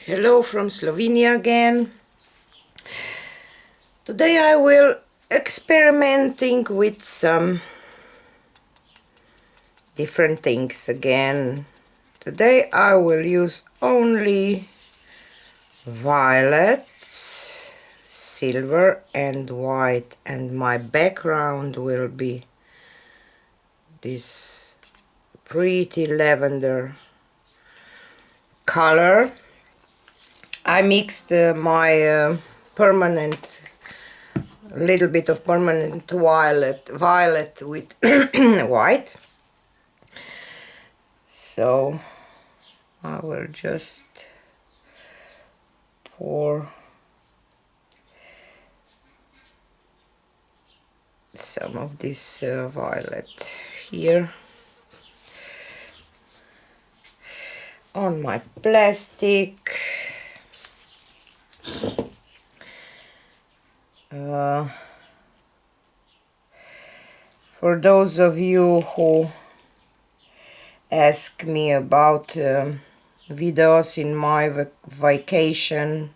Hello from Slovenia again. Today I will experimenting with some different things again. Today I will use only violets, silver and white, and my background will be this pretty lavender color. I mixed my permanent, little bit of permanent violet with white. So I will just pour some of this violet here on my plastic. For those of you who ask me about videos in my vacation,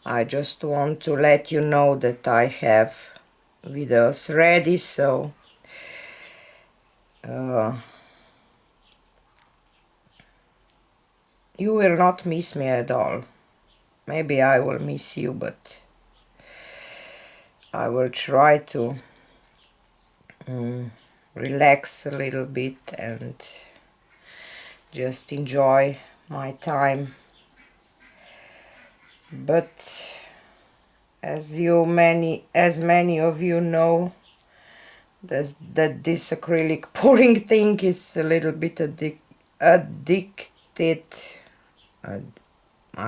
I just want to let you know that I have videos ready, so you will not miss me at all. Maybe I will miss you, but I will try to relax a little bit and just enjoy my time. But as many of you know, that this acrylic pouring thing is a little bit addicted. I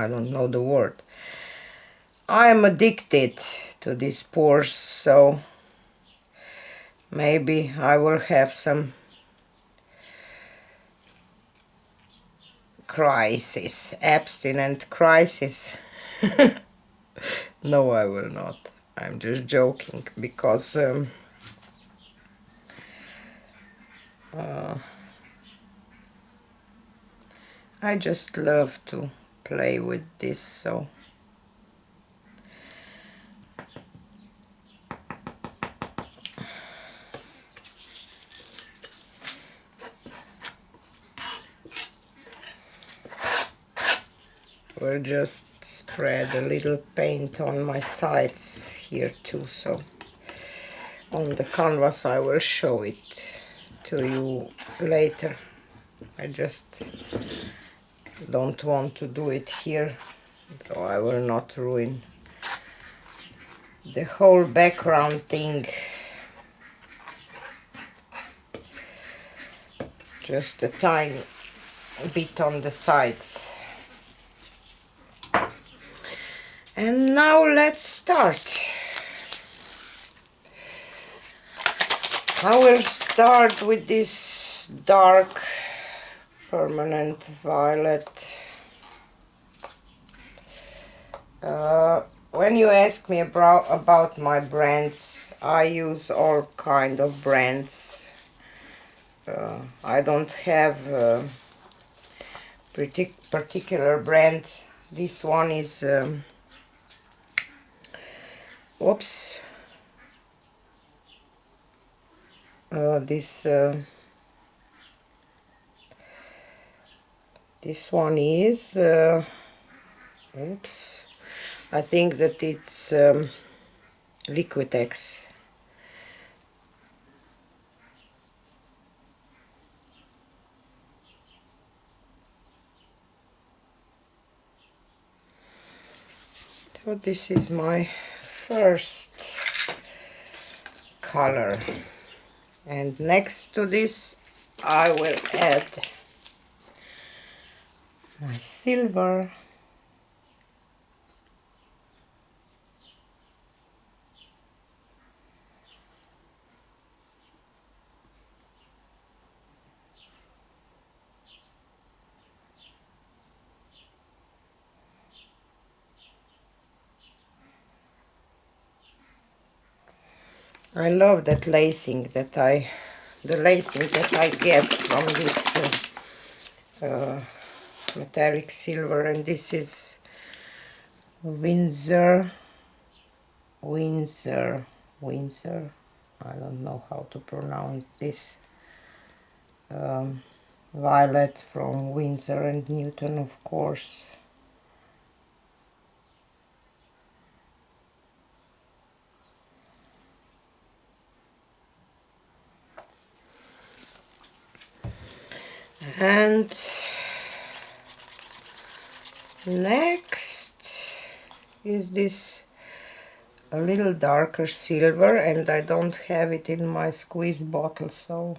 don't know the word. I am addicted to these pours, so maybe I will have some crisis, abstinent crisis. No, I will not. I'm just joking, because I just love to play with this, so we'll just spread a little paint on my sides here too, so on the canvas I will show it to you later. I just don't want to do it here, though I will not ruin the whole background thing. Just a tiny bit on the sides. And now let's start. I will start with this dark permanent violet. When you ask me about my brands, I use all kind of brands. I don't have a particular brand. This one is oops, this one is oops, I think that it's Liquitex. So this is my first color, and next to this I will add my silver. I love that lacing that the lacing that I get from this metallic silver, and this is Windsor, I don't know how to pronounce this, violet from Windsor and Newton, of course. And next is this a little darker silver, and I don't have it in my squeeze bottle, so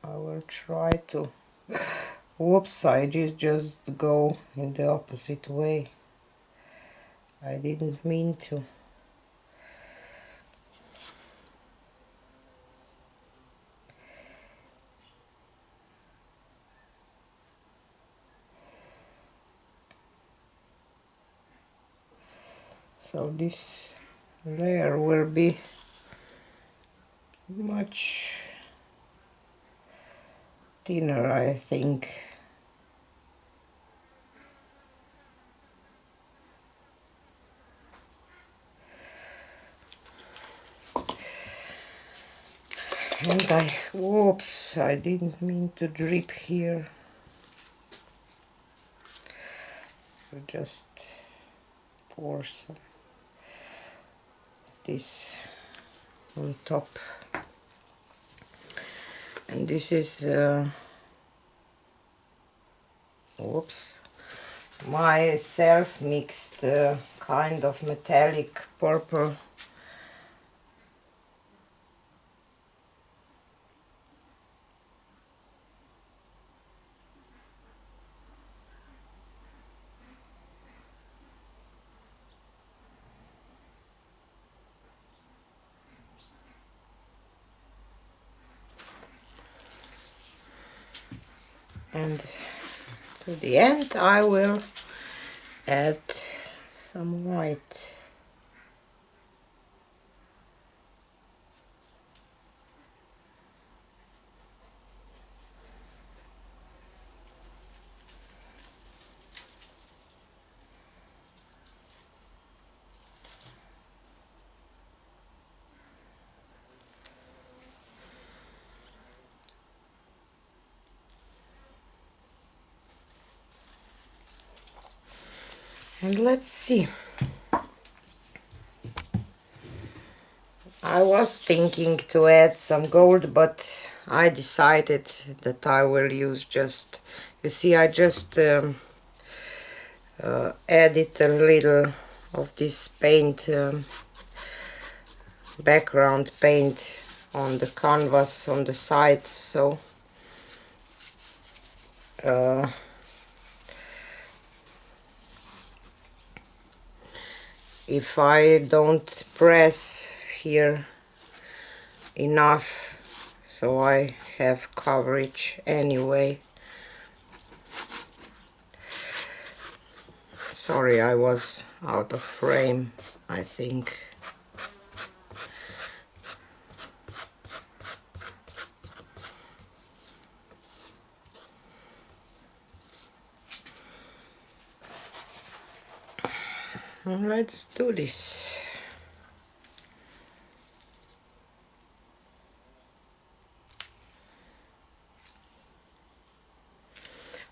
I will try to, whoops, I just go in the opposite way. I didn't mean to. So this layer will be much thinner, I think. And whoops, I didn't mean to drip here. I just pour some this on top. And this is whoops, my self-mixed kind of metallic purple. And to the end I will add some white. And let's see. I was thinking to add some gold, but I decided that I will use just, you see, I just added a little of this paint, background paint on the canvas on the sides, so if I don't press here enough, so I have coverage anyway. Sorry, I was out of frame, I think. Let's do this.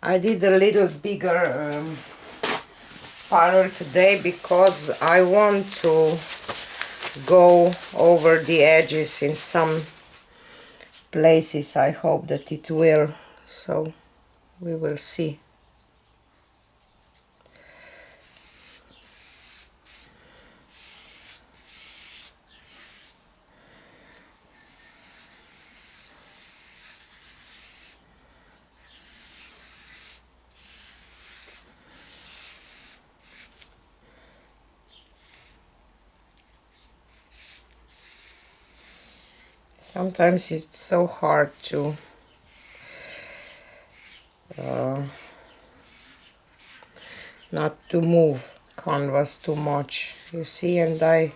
I did a little bigger spiral today because I want to go over the edges in some places. I hope that it will, so we will see. Sometimes it's so hard to not to move canvas too much, you see, and I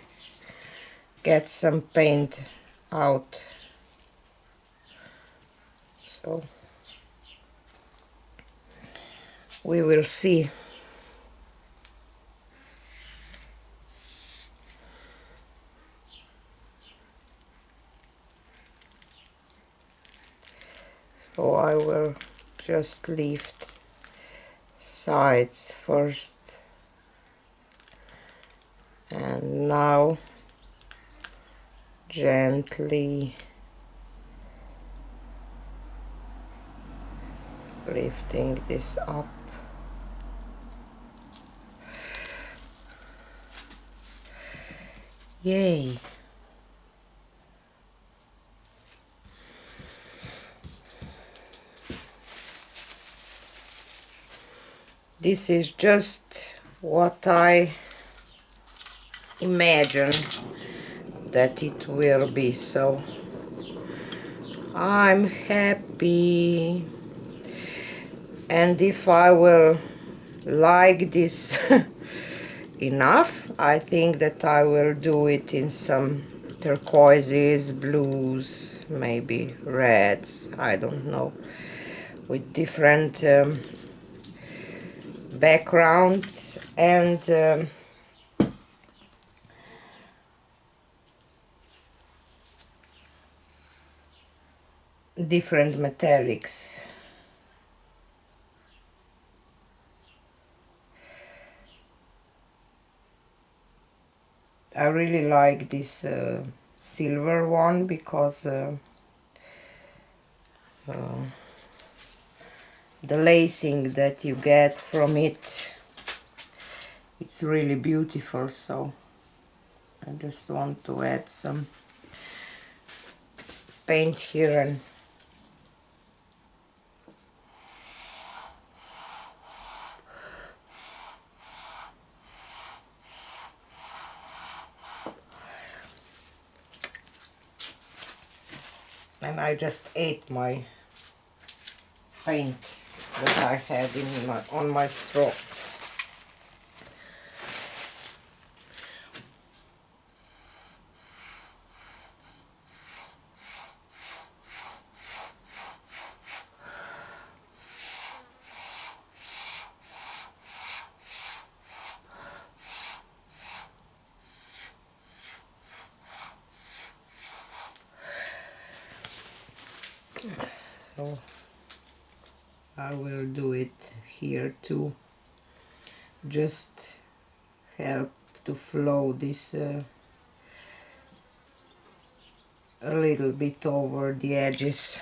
get some paint out, so we will see. So I will just lift sides first, and now gently lifting this up. Yay! This is just what I imagine that it will be, so I'm happy. And if I will like this enough, I think that I will do it in some turquoises, blues, maybe reds, I don't know, with different backgrounds and different metallics. I really like this silver one because the lacing that you get from it, it's really beautiful. So I just want to add some paint here and I just ate my paint that I had on my straw. So I will do it here too, just help to flow this a little bit over the edges.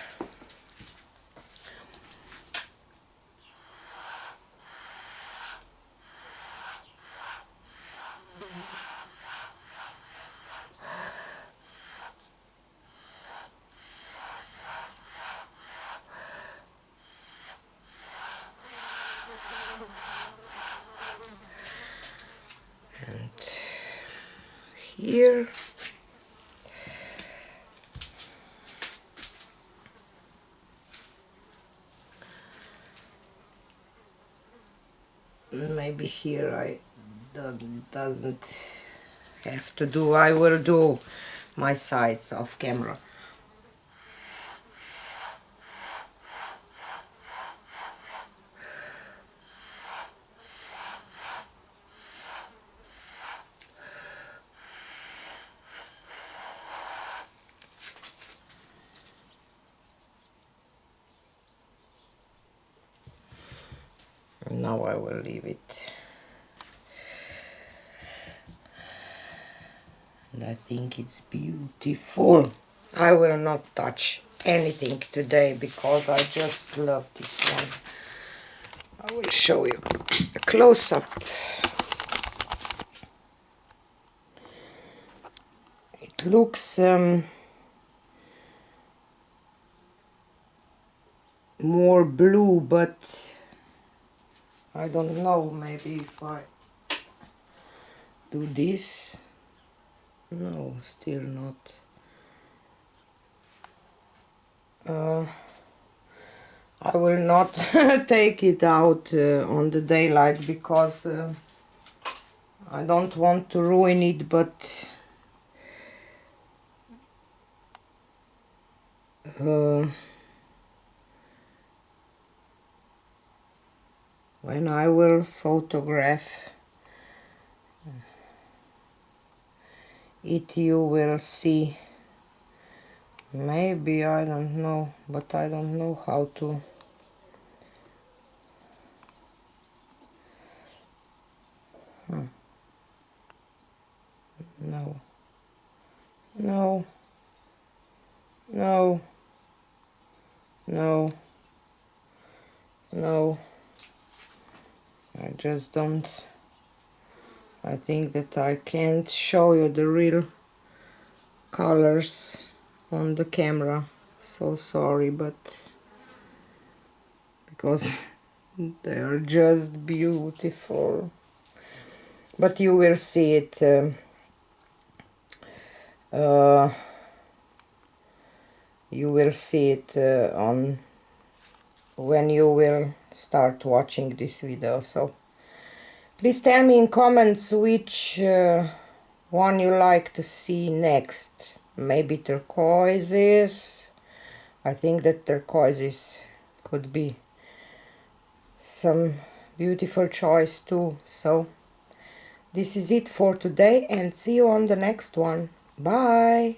And here maybe here I doesn't have to do. I will do my sides off camera. And now I will leave it. And I think it's beautiful. I will not touch anything today because I just love this one. I will show you a close-up. It looks more blue, but I don't know, maybe if I do this. No, still not. I will not take it out on the daylight because I don't want to ruin it, but when I will photograph it, you will see. Maybe, I don't know, but I don't know how to. No, no, no, no, no. I just don't. I think that I can't show you the real colors on the camera. So sorry, but because they are just beautiful. But you will see it. You will see it on when you will start watching this video. So please tell me in comments which one you like to see next. Maybe turquoises. I think that turquoises could be some beautiful choice too. So this is it for today, and see you on the next one. Bye.